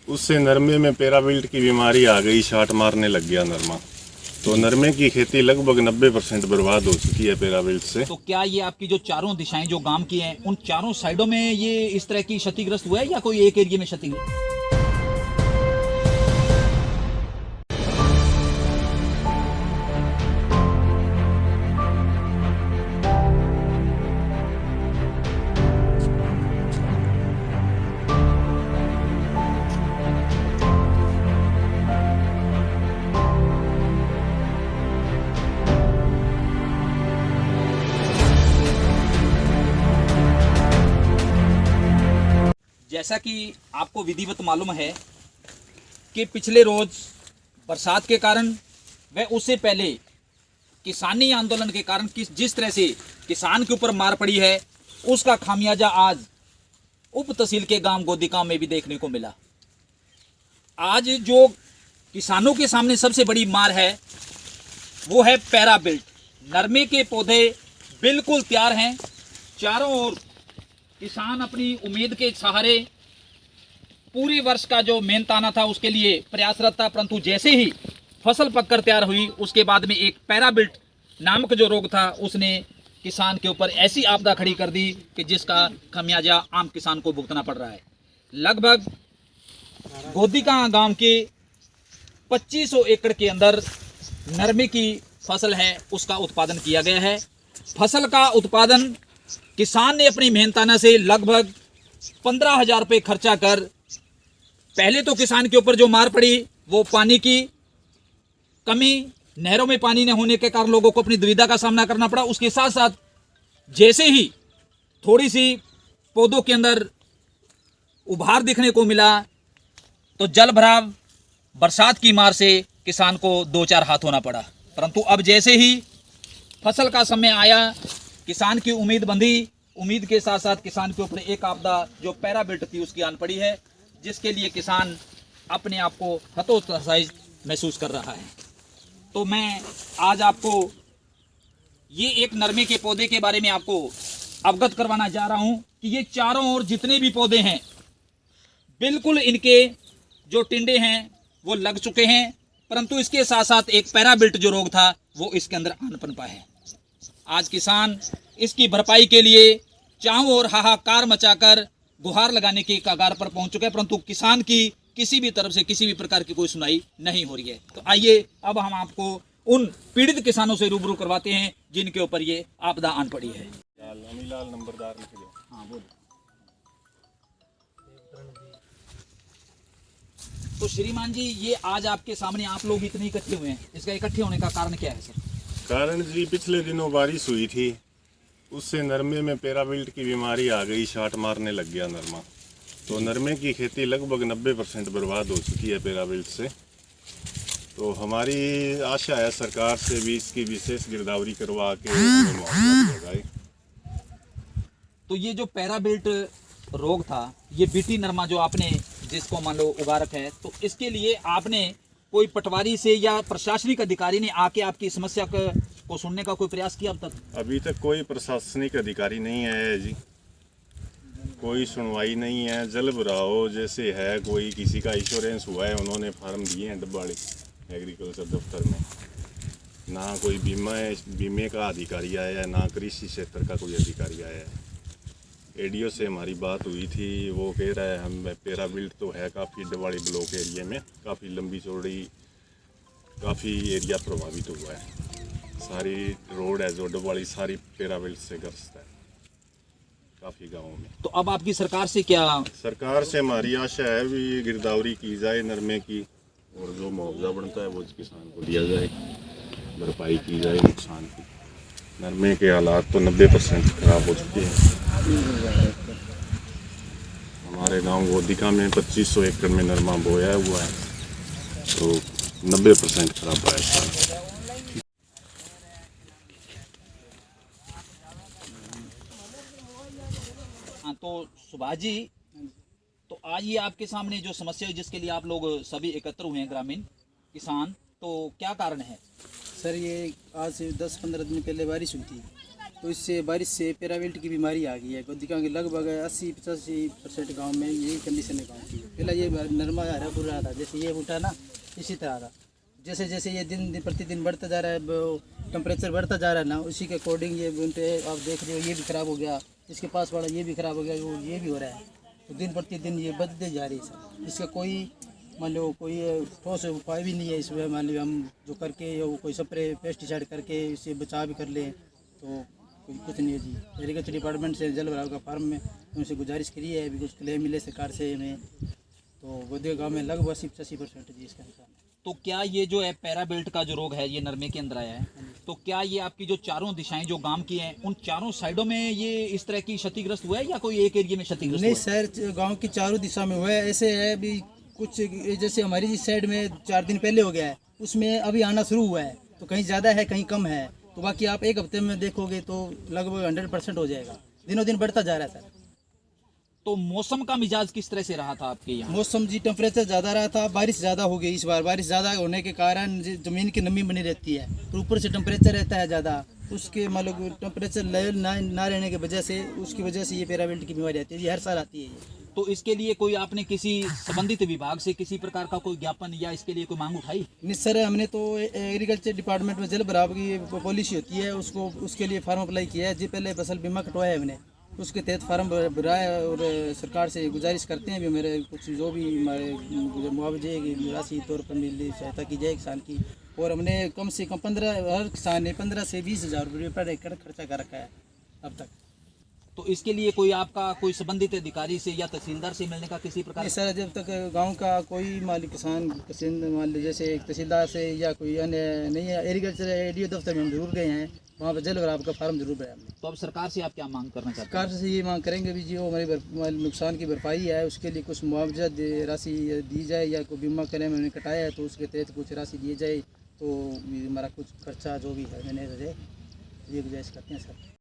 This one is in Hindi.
उससे नरमे में पैराविल्ट की बीमारी आ गई, शाट मारने लग गया नरमा। तो नरमे की खेती लगभग 90% बर्बाद हो चुकी है पैराविल्ट से। तो क्या ये आपकी जो चारों दिशाएं जो गांव की हैं, उन चारों साइडों में ये इस तरह की क्षतिग्रस्त हुआ है या कोई एक एरिया में क्षति? जैसा कि आपको विधिवत मालूम है कि पिछले रोज बरसात के कारण व उससे पहले किसानी आंदोलन के कारण जिस तरह से किसान के ऊपर मार पड़ी है, उसका खामियाजा आज उप तहसील के गांव गोदिका में भी देखने को मिला। आज जो किसानों के सामने सबसे बड़ी मार है वो है पैराविल्ट। नरमे के पौधे बिल्कुल तैयार हैं, चारों ओर किसान अपनी उम्मीद के सहारे पूरे वर्ष का जो मेहनताना था उसके लिए प्रयासरत था, परंतु जैसे ही फसल पककर तैयार हुई उसके बाद में एक पैराविल्ट नामक जो रोग था उसने किसान के ऊपर ऐसी आपदा खड़ी कर दी कि जिसका खमियाजा आम किसान को भुगतना पड़ रहा है। लगभग गोदिका गांव के 2500 एकड़ के अंदर नरमे की फसल है, उसका उत्पादन किया गया है। फसल का उत्पादन किसान ने अपनी मेहनताना से लगभग 15,000 रुपये खर्चा कर, पहले तो किसान के ऊपर जो मार पड़ी वो पानी की कमी, नहरों में पानी न होने के कारण लोगों को अपनी दुविधा का सामना करना पड़ा। उसके साथ साथ जैसे ही थोड़ी सी पौधों के अंदर उभार दिखने को मिला तो जल भराव, बरसात की मार से किसान को दो चार हाथ होना पड़ा। परंतु अब जैसे ही फसल का समय आया, किसान की उम्मीद बंधी, उम्मीद के साथ साथ किसान के ऊपर एक आपदा जो पैराविल्ट थी उसकी आन पड़ी है, जिसके लिए किसान अपने आप को हतोत्साहित महसूस कर रहा है। तो मैं आज आपको ये एक नरमे के पौधे के बारे में आपको अवगत करवाना जा रहा हूं कि ये चारों ओर जितने भी पौधे हैं बिल्कुल इनके जो टिंडे हैं वो लग चुके हैं, परंतु इसके साथ साथ एक पैराविल्ट जो रोग था वो इसके अंदर आन पनपा है। आज किसान इसकी भरपाई के लिए चारों ओर हाहाकार मचाकर गुहार लगाने के कगार पर पहुंच चुके हैं, परंतु किसान की किसी भी तरफ से किसी भी प्रकार की कोई सुनाई नहीं हो रही है। तो आइए अब हम आपको उन पीड़ित किसानों से रूबरू करवाते हैं जिनके ऊपर ये आपदा आन पड़ी है। नंबरदार लिख दो। हाँ बोलो। तो श्रीमान जी, ये आज आपके सामने आप लोग इतने इकट्ठे हुए हैं, इसका इकट्ठे होने का कारण क्या है सर? कारण जी, पिछले दिनों बारिश हुई थी, उससे नरमे में पैराविल्ट की बीमारी आ गई, शाट मारने लग गया नरमा। तो नरमे की खेती लगभग 90% बर्बाद हो चुकी है पैराविल्ट से। तो हमारी आशा है सरकार से भी इसकी विशेष गिरदावरी करवा के हमें मुआवजा दिया जाए। तो ये जो पैराविल्ट रोग था, ये बीटी नरमा जो आपने जिसको मान लो उगा रखा है, तो इसके लिए आपने कोई पटवारी से या प्रशासनिक अधिकारी ने आके आपकी समस्या को सुनने का कोई प्रयास किया अब तक? अभी तक कोई प्रशासनिक अधिकारी नहीं आया है जी, कोई सुनवाई नहीं है। जल भराव जैसे है, कोई किसी का इंश्योरेंस हुआ है, उन्होंने फार्म दिए हैं डब्बाड़ी एग्रीकल्चर दफ्तर में, ना कोई बीमे का अधिकारी आया है, ना कृषि क्षेत्र का कोई अधिकारी आया है। एडीओ से हमारी बात हुई थी, वो कह रहा है हम पैराविल्ट तो है काफ़ी डब्बाड़ी ब्लॉक एरिया में, काफ़ी लंबी चौड़ी काफ़ी एरिया प्रभावित हुआ है। सारी रोड है जो डब्बाड़ी सारी पैराविल्ट से ग्रस्त है काफ़ी गाँवों में। तो अब आपकी सरकार से क्या? सरकार से हमारी आशा है भी गिरदावरी की जाए नरमे की, और जो मुआवजा बनता है वो किसान को दिया जाए, भरपाई की जाए नुकसान की। नरमे के हालात तो 90% खराब हो चुके हैं। हमारे गांव गोदिका में 2500 एकड़ में नरमा बोया हुआ है, तो 90% खराब है। हाँ, तो सुभाष जी, तो आज ये आपके सामने जो समस्या है जिसके लिए आप लोग सभी एकत्र हुए हैं ग्रामीण किसान, तो क्या कारण है? सर ये आज से 10-15 दिन पहले बारिश हुई थी, तो इससे बारिश से पैराविल्ट की बीमारी आ गई है। दिखाएंगे लगभग 80-85% गांव में यही कंडीशन है गांव की। पहले ये नरमा हरा फूल रहा था, जैसे ये उठा ना इसी तरह था। जैसे जैसे ये दिन प्रतिदिन बढ़ता जा रहा है, टेम्परेचर बढ़ता जा रहा है ना, उसी के अकॉर्डिंग ये बुनटे आप देख रहे हो, ये भी ख़राब हो गया, इसके पास वाला ये भी ख़राब हो गया, वो ये भी हो रहा है। तो दिन प्रतिदिन ये बढ़ते जा रही है सर। इसका कोई मान लो कोई ठोस उपाय भी नहीं है इसमें। मान लो हम जो करके या कोई स्प्रे पेस्टिसाइड करके इससे बचाव भी कर लें तो कोई कुछ नहीं है जी। एग्रीकल्चर डिपार्टमेंट से जल भराव का फार्म में उनसे गुजारिश करी है, अभी कुछ क्लेम मिले सरकार से हमें। तो गोदे गाँव में लगभग 80-85% जी इसका नुकसान है। तो क्या ये जो है पैराबेल्ट का जो रोग है ये नरमे के अंदर आया है, तो क्या ये आपकी जो चारों दिशाएं जो गांव की हैं उन चारों साइडों में ये इस तरह की क्षतिग्रस्त हुआ है या कोई एक एरिया में क्षतिग्रस्त नहीं हुआ है? सर, गांव की चारों दिशा में हुआ है। ऐसे है भी कुछ जैसे हमारी इस साइड में 4 दिन पहले हो गया है, उसमें अभी आना शुरू हुआ है। तो कहीं ज़्यादा है कहीं कम है, तो बाकी आप एक हफ्ते में देखोगे तो लगभग 100% हो जाएगा। दिनों दिन बढ़ता जा रहा है सर। तो मौसम का मिजाज किस तरह से रहा था आपके यहाँ? मौसम जी टेम्परेचर ज़्यादा रहा था, बारिश ज़्यादा हो गई इस बार। बारिश ज़्यादा होने के कारण ज़मीन की नमी बनी रहती है, तो ऊपर से टेम्परेचर रहता है ज़्यादा, उसके मतलब टेम्परेचर लेवल ना रहने की वजह से उसकी वजह से ये पैराविल्ट की बीमारी आती है। ये हर साल आती है ये। तो इसके लिए कोई आपने किसी संबंधित विभाग से किसी प्रकार का कोई ज्ञापन या इसके लिए कोई मांग उठाई? नहीं सर, हमने तो एग्रीकल्चर डिपार्टमेंट में जल भराव की पॉलिसी होती है, उसको उसके लिए फार्म अप्लाई किया है जी। पहले फसल बीमा कटवाया है हमने, उसके तहत फार्म भरा है और सरकार से गुजारिश करते हैं भी मेरे कुछ जो भी हमारे मुआवजे की राशि तौर पर मिली सहायता की जाए किसान की। और हमने कम से कम 15 हर किसान ने 15 से 20 हज़ार रुपये पर एकड़ खर्चा कर रखा है अब तक। तो इसके लिए कोई आपका कोई संबंधित अधिकारी से या तहसीलदार से मिलने का किसी प्रकार? नहीं सर, जब तक गांव का कोई मालिक किसान मान लीजिए जैसे तहसीलदार से या कोई अन्य नहीं है, एग्रीकल्चर एडीओ दफ्तर में हम जरूर गए हैं, वहाँ पर जल भराव का फार्म जरूर भरा हमने। तो अब सरकार से आप क्या मांग करना चाहते हैं? सरकार से ये मांग करेंगे भी जी वो हमारी नुकसान की भरपाई है, उसके लिए कुछ मुआवजा राशि दी जाए, या कोई बीमा क्लेम हमने कटाया है तो उसके तहत कुछ राशि दी जाए, तो हमारा कुछ खर्चा जो भी है मैंने हो जाए, ये गुजारिश करते हैं सर।